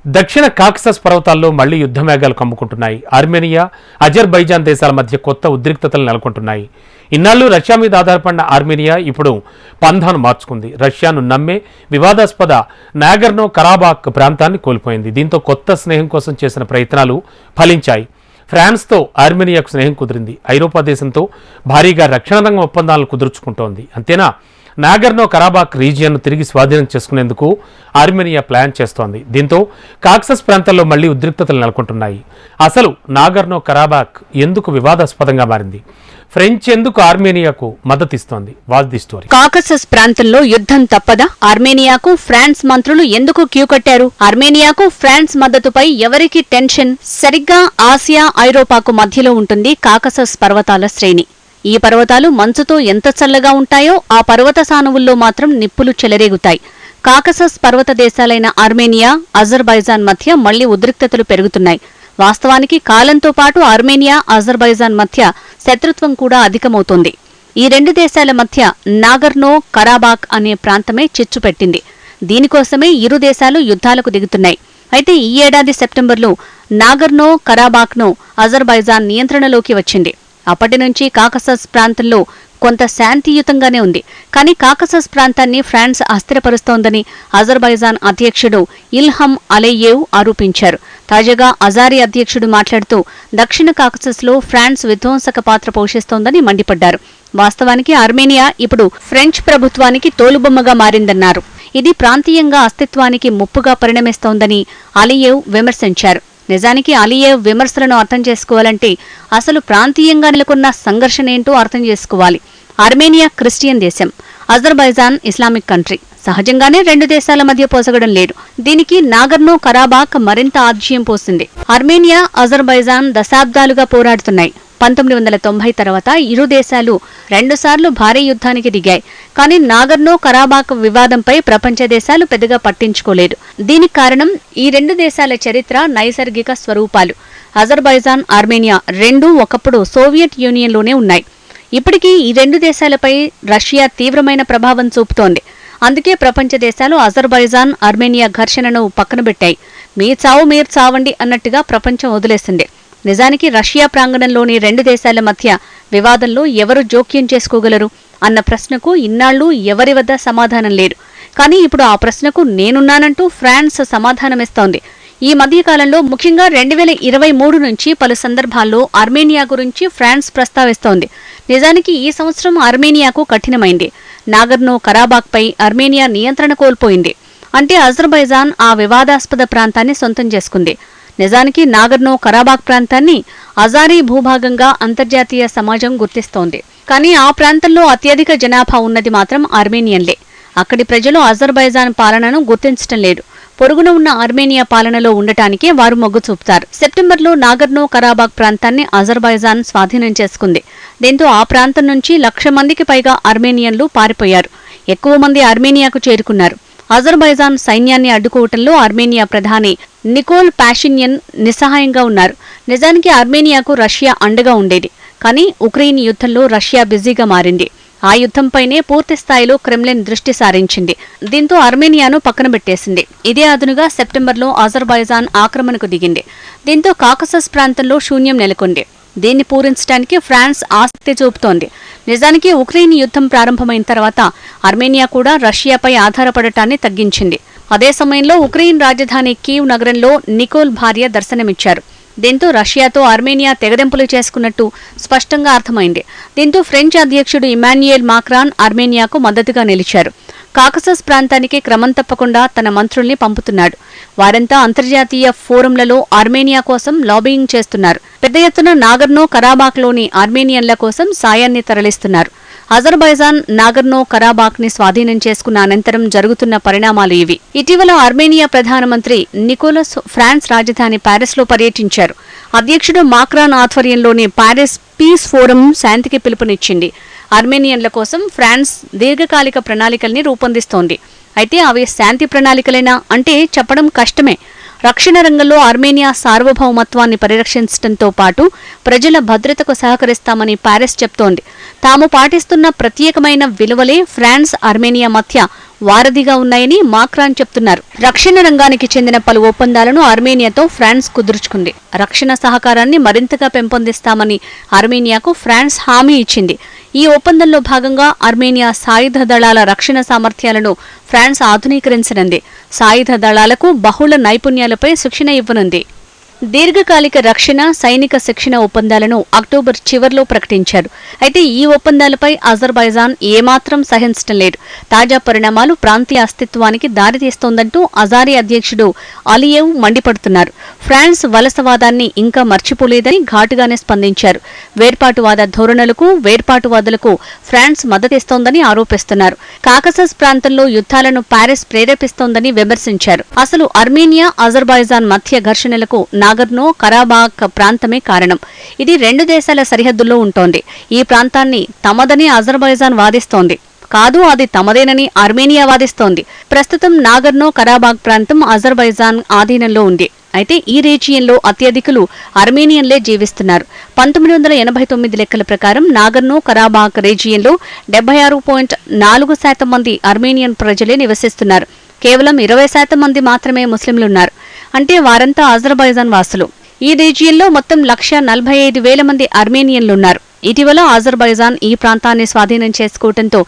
దక్షిణ కాకసస్ పర్వతాల్లో మళ్లీ యుద్ధమేఘాలు కమ్ముకుంటున్నాయి. ఆర్మేనియా, అజర్బైజాన్ దేశాల మధ్య కొత్త ఉద్రిక్తతలు నెలకొంటున్నాయి. ఇన్నాళ్లు రష్యా మీద ఆధారపడిన ఆర్మేనియా ఇప్పుడు పంథాను మార్చుకుంది. రష్యాను నమ్మే వివాదాస్పద నాగర్నో కరాబాక్ ప్రాంతాన్ని కోల్పోయింది. దీంతో కొత్త స్నేహం కోసం చేసిన ప్రయత్నాలు ఫలించాయి. ఫ్రాన్స్తో ఆర్మేనియాకు స్నేహం కుదిరింది. ఐరోపా దేశంతో భారీగా రక్షణ రంగ ఒప్పందాలను కుదుర్చుకుంటోంది. అంతేనా, నాగర్నో కరాబాక్ రీజియన్ను తిరిగి స్వాధీనం చేసుకునేందుకు ఆర్మేనియా ప్లాన్ చేస్తోంది. దీంతో కాక్సస్ ప్రాంతాల్లో మళ్లీ ఉద్రిక్తతలు నెలకొంటున్నాయి. అసలు నాగర్నో కరాబాక్ ఎందుకు వివాదాస్పదంగా మారింది? ఫ్రెంచ్ ఎందుకు ఆర్మేనియాకు మద్దతిస్తోంది? Watch the story. కాకసస్ ప్రాంతంలో యుద్ధం తప్పదా? ఆర్మేనియాకు ఫ్రాన్స్ మంత్రులు ఎందుకు క్యూ కట్టారు? ఆర్మేనియాకు ఫ్రాన్స్ మద్దతుపై ఎవరికి టెన్షన్? సరిగ్గా ఆసియా, ఐరోపాకు మధ్యలో ఉంటుంది కాకసస్ పర్వతాల శ్రేణి. ఈ పర్వతాలు మంచుతో ఎంత చల్లగా ఉంటాయో ఆ పర్వత సానువుల్లో మాత్రం నిప్పులు చెలరేగుతాయి. కాకసస్ పర్వత దేశాలైన ఆర్మేనియా, అజర్బైజాన్ మధ్య మళ్లీ ఉద్రిక్తతలు పెరుగుతున్నాయి. వాస్తవానికి కాలంతో పాటు ఆర్మేనియా, అజర్బైజాన్ మధ్య శత్రుత్వం కూడా అధికమవుతోంది. ఈ రెండు దేశాల మధ్య నాగర్నో కరాబాక్ అనే ప్రాంతమే చిచ్చు పెట్టింది. దీనికోసమే ఇరు దేశాలు యుద్ధాలకు దిగుతున్నాయి. అయితే ఈ ఏడాది సెప్టెంబర్లో నాగర్నో కరాబాక్ను అజర్బైజాన్ నియంత్రణలోకి వచ్చింది. అప్పటి నుంచి కాకసస్ ప్రాంతంలో కొంత శాంతియుతంగానే ఉంది. కానీ కాకసస్ ప్రాంతాన్ని ఫ్రాన్స్ అస్థిరపరుస్తోందని అజర్బైజాన్ అధ్యక్షుడు ఇల్హం అలయ్యేవ్ ఆరోపించారు. తాజాగా అజారీ అధ్యక్షుడు మాట్లాడుతూ దక్షిణ కాకసస్లో ఫ్రాన్స్ విధ్వంసక పాత్ర పోషిస్తోందని మండిపడ్డారు. వాస్తవానికి ఆర్మేనియా ఇప్పుడు ఫ్రెంచ్ ప్రభుత్వానికి తోలుబొమ్మగా మారిందన్నారు. ఇది ప్రాంతీయంగా అస్తిత్వానికి ముప్పుగా పరిణమిస్తోందని అలియేవ్ విమర్శించారు. నిజానికి అలియేవ్ విమర్శలను అర్థం చేసుకోవాలంటే అసలు ప్రాంతీయంగా నెలకొన్న సంఘర్షణేంటో అర్థం చేసుకోవాలి. ఆర్మేనియా క్రిస్టియన్ దేశం, అజర్బైజాన్ ఇస్లామిక్ కంట్రీ. సహజంగానే రెండు దేశాల మధ్య పోసగడం లేదు. దీనికి నాగర్నో కరాబాక్ మరింత ఆజ్యం పోసింది. ఆర్మేనియా, అజర్బైజాన్ దశాబ్దాలుగా పోరాడుతున్నాయి. 1990 తర్వాత ఇరు దేశాలు రెండుసార్లు భారీ యుద్ధానికి దిగాయి. కానీ నాగర్నో కరాబాక్ వివాదంపై ప్రపంచ దేశాలు పెద్దగా పట్టించుకోలేదు. దీనికి కారణం ఈ రెండు దేశాల చరిత్ర, నైసర్గిక స్వరూపాలు. అజర్బైజాన్, ఆర్మేనియా రెండూ ఒకప్పుడు సోవియట్ యూనియన్లోనే ఉన్నాయి. ఇప్పటికీ ఈ రెండు దేశాలపై రష్యా తీవ్రమైన ప్రభావం చూపుతోంది. అందుకే ప్రపంచ దేశాలు అజర్బైజాన్, ఆర్మేనియా ఘర్షణను పక్కనబెట్టాయి. మీ చావు మీరు చావండి అన్నట్టుగా ప్రపంచం వదిలేసింది. నిజానికి రష్యా ప్రాంగణంలోని రెండు దేశాల మధ్య వివాదంలో ఎవరు జోక్యం చేసుకోగలరు అన్న ప్రశ్నకు ఇన్నాళ్లు ఎవరి వద్ద సమాధానం లేదు. కానీ ఇప్పుడు ఆ ప్రశ్నకు నేనున్నానంటూ ఫ్రాన్స్ సమాధానమిస్తోంది. ఈ మధ్యకాలంలో ముఖ్యంగా 2023 నుంచి పలు సందర్భాల్లో ఆర్మేనియా గురించి ఫ్రాన్స్ ప్రస్తావిస్తోంది. నిజానికి ఈ సంవత్సరం ఆర్మేనియాకు కఠినమైంది. నాగర్నో కరాబాక్పై ఆర్మేనియా నియంత్రణ కోల్పోయింది. అంటే అజర్బైజాన్ ఆ వివాదాస్పద ప్రాంతాన్ని సొంతం చేసుకుంది. నిజానికి నాగర్నో కరాబాక్ ప్రాంతాన్ని అజారీ భూభాగంగా అంతర్జాతీయ సమాజం గుర్తిస్తోంది. కానీ ఆ ప్రాంతంలో అత్యధిక జనాభా ఉన్నది మాత్రం ఆర్మేనియన్లే. అక్కడి ప్రజలు అజర్బైజాన్ పాలనను గుర్తించటం లేదు. పొరుగున ఉన్న ఆర్మేనియా పాలనలో ఉండటానికే వారు మొగ్గు చూపుతారు. సెప్టెంబర్లో నాగర్నో కరాబాక్ ప్రాంతాన్ని అజర్బైజాన్ స్వాధీనం చేసుకుంది. దీంతో ఆ ప్రాంతం నుంచి 1,00,000 మందికి పైగా ఆర్మేనియన్లు పారిపోయారు. ఎక్కువ మంది ఆర్మేనియాకు చేరుకున్నారు. అజర్బైజాన్ సైన్యాన్ని అడ్డుకోవటంలో ఆర్మేనియా ప్రధాని నికోల్ పాషిన్యన్ నిస్సహాయంగా ఉన్నారు. నిజానికి ఆర్మేనియాకు రష్యా అండగా ఉండేది. కానీ ఉక్రెయిన్ యుద్ధంలో రష్యా బిజీగా మారింది. ఆ యుద్ధంపైనే పూర్తి స్థాయిలో క్రెమ్లిన్ దృష్టి సారించింది. దీంతో ఆర్మేనియాను పక్కన పెట్టేసింది. ఇదే అదునుగా సెప్టెంబర్లో అజర్బైజాన్ ఆక్రమణకు దిగింది. దీంతో కాకసస్ ప్రాంతంలో శూన్యం నెలకొంది. దీన్ని పూరించడానికి ఫ్రాన్స్ ఆసక్తి చూపుతోంది. నిజానికి ఉక్రెయిన్ యుద్ధం ప్రారంభమైన తర్వాత ఆర్మేనియా కూడా రష్యాపై ఆధారపడటాన్ని తగ్గించింది. అదే సమయంలో ఉక్రెయిన్ రాజధాని కీవ్ నగరంలో నికోల్ భార్య దర్శనమిచ్చారు. దీంతో రష్యాతో ఆర్మేనియా తెగదెంపులు చేసుకున్నట్టు స్పష్టంగా అర్థమైంది. దీంతో ఫ్రెంచ్ అధ్యక్షుడు ఇమాన్యుయేల్ మాక్రాన్ ఆర్మేనియాకు మద్దతుగా నిలిచారు. కాకసస్ ప్రాంతానికి క్రమం తప్పకుండా తన మంత్రుల్ని పంపుతున్నాడు. వారంతా అంతర్జాతీయ ఫోరంలలో ఆర్మేనియా కోసం లాబియింగ్ చేస్తున్నారు. పెద్ద ఎత్తున నాగర్నో కరాబాక్లోని ఆర్మేనియన్ల కోసం సాయాన్ని తరలిస్తున్నారు. అజర్బైజాన్ నాగర్నో కరాబాక్ ని స్వాధీనం చేసుకున్న అనంతరం జరుగుతున్న పరిణామాలు ఇవి. ఇటీవల ఆర్మేనియా ప్రధానమంత్రి నికోలస్ ఫ్రాన్స్ రాజధాని ప్యారిస్లో పర్యటించారు. అధ్యక్షుడు మాక్రాన్ ఆధ్వర్యంలోని ప్యారిస్ పీస్ ఫోరం శాంతికి పిలుపునిచ్చింది. ఆర్మేనియన్ల కోసం ఫ్రాన్స్ దీర్ఘకాలిక ప్రణాళికల్ని రూపొందిస్తోంది. అయితే అవి శాంతి ప్రణాళికలేనా అంటే చెప్పడం కష్టమే. రక్షణ రంగంలో ఆర్మేనియా సార్వభౌమత్వాన్ని పరిరక్షించడంతో పాటు ప్రజల భద్రతకు సహకరిస్తామని పారిస్ చెప్తోంది. తాము పాటిస్తున్న ప్రత్యేకమైన విలువలే ఫ్రాన్స్, ఆర్మేనియా మధ్య వారధిగా ఉన్నాయని మాక్రాన్ చెప్తున్నారు. రక్షణ రంగానికి చెందిన పలు ఒప్పందాలను ఆర్మేనియాతో ఫ్రాన్స్ కుదుర్చుకుంది. రక్షణ సహకారాన్ని మరింతగా పెంపొందిస్తామని ఆర్మేనియాకు ఫ్రాన్స్ హామీ ఇచ్చింది. ఈ ఒప్పందంలో భాగంగా ఆర్మేనియా సాయుధ దళాల రక్షణ సామర్థ్యాలను ఫ్రాన్స్ ఆధునీకరించనుంది. సాయుధ దళాలకు బహుళ నైపుణ్యాలపై శిక్షణ ఇవ్వనుంది. దీర్ఘకాలిక రక్షణ, సైనిక శిక్షణ ఒప్పందాలను అక్టోబర్ చివర్లో ప్రకటించారు. అయితే ఈ ఒప్పందాలపై అజర్బైజాన్ ఏమాత్రం సహించడం లేదు. తాజా పరిణామాలు ప్రాంతీయ అస్తిత్వానికి దారితీస్తోందంటూ అజారీ అధ్యక్షుడు అలియేవ్ మండిపడుతున్నారు. ఫ్రాన్స్ వలసవాదాన్ని ఇంకా మర్చిపోలేదని ఘాటుగానే స్పందించారు. వేర్పాటువాద ధోరణులకు, వేర్పాటువాదులకు ఫ్రాన్స్ మద్దతిస్తోందని ఆరోపిస్తున్నారు. కాకసస్ ప్రాంతంలో యుద్ధాలను పారిస్ ప్రేరేపిస్తోందని విమర్శించారు. అసలు ఆర్మేనియా, అజర్బైజాన్ మధ్య ఘర్షణలకు నాగర్నో కరాబాక్ ప్రాంతమే కారణం. ఇది రెండు దేశాల సరిహద్దుల్లో ఉంటోంది. ఈ ప్రాంతాన్ని తమదని అజర్బైజాన్ వాదిస్తోంది. కాదు, అది తమదేనని ఆర్మేనియా వాదిస్తోంది. ప్రస్తుతం నాగర్నో కరాబాక్ ప్రాంతం అజర్బైజాన్ ఆధీనంలో ఉంది. అయితే ఈ రీజియన్లో అత్యధికులు ఆర్మేనియన్లే జీవిస్తున్నారు. 1989 లెక్కల ప్రకారం నాగర్నో కరాబాక్ రీజియన్లో 76.4% మంది ఆర్మేనియన్ ప్రజలే నివసిస్తున్నారు. కేవలం 20% మంది మాత్రమే ముస్లింలున్నారు. అంటే వారంతా అజర్బైజాన్ వాసులు. ఈ రీజియన్లో మొత్తం 1,45,000 మంది ఆర్మేనియన్లున్నారు. ఇటీవల అజర్బైజాన్ ఈ ప్రాంతాన్ని స్వాధీనం చేసుకోవడంతో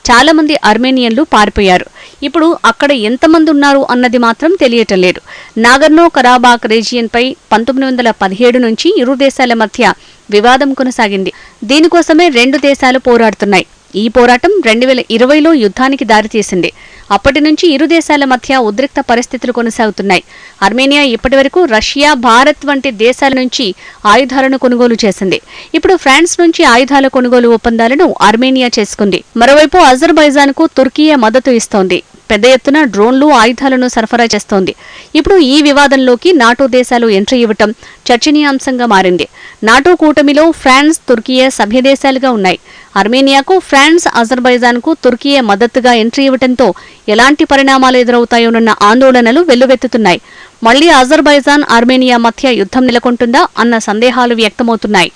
చాలా మంది ఆర్మేనియన్లు పారిపోయారు. ఇప్పుడు అక్కడ ఎంతమంది ఉన్నారు అన్నది మాత్రం తెలియటం లేదు. నాగర్నో కరాబాక్ రీజియన్పై 1917 నుంచి ఇరు దేశాల మధ్య వివాదం కొనసాగింది. దీనికోసమే రెండు దేశాలు పోరాడుతున్నాయి. ఈ పోరాటం 2020లో యుద్ధానికి దారితీసింది. అప్పటి నుంచి ఇరు దేశాల మధ్య ఉద్రిక్త పరిస్థితులు కొనసాగుతున్నాయి. ఆర్మేనియా ఇప్పటివరకు రష్యా, భారత్ వంటి దేశాల నుంచి ఆయుధాలను కొనుగోలు చేసింది. ఇప్పుడు ఫ్రాన్స్ నుంచి ఆయుధాల కొనుగోలు ఒప్పందాలను ఆర్మేనియా చేసుకుంది. మరోవైపు అజర్బైజాన్కు తుర్కియే మద్దతు ఇస్తోంది. పెద్ద ఎత్తున డ్రోన్లు, ఆయుధాలను సరఫరా చేస్తోంది. ఇప్పుడు ఈ వివాదంలోకి నాటో దేశాలు ఎంట్రీ ఇవ్వటం చర్చనీయాంశంగా మారింది. నాటో కూటమిలో ఫ్రాన్స్, తుర్కియే సభ్యదేశాలుగా ఉన్నాయి. ఆర్మేనియాకు ఫ్రాన్స్, అజర్బైజాన్కు తుర్కియే మద్దతుగా ఎంట్రీ ఇవ్వడంతో ఎలాంటి పరిణామాలు ఎదురవుతాయోనన్న ఆందోళనలు వెల్లువెత్తుతున్నాయి. మళ్లీ అజర్బైజాన్, ఆర్మేనియా మధ్య యుద్ధం నెలకొంటుందా అన్న సందేహాలు వ్యక్తమవుతున్నాయి.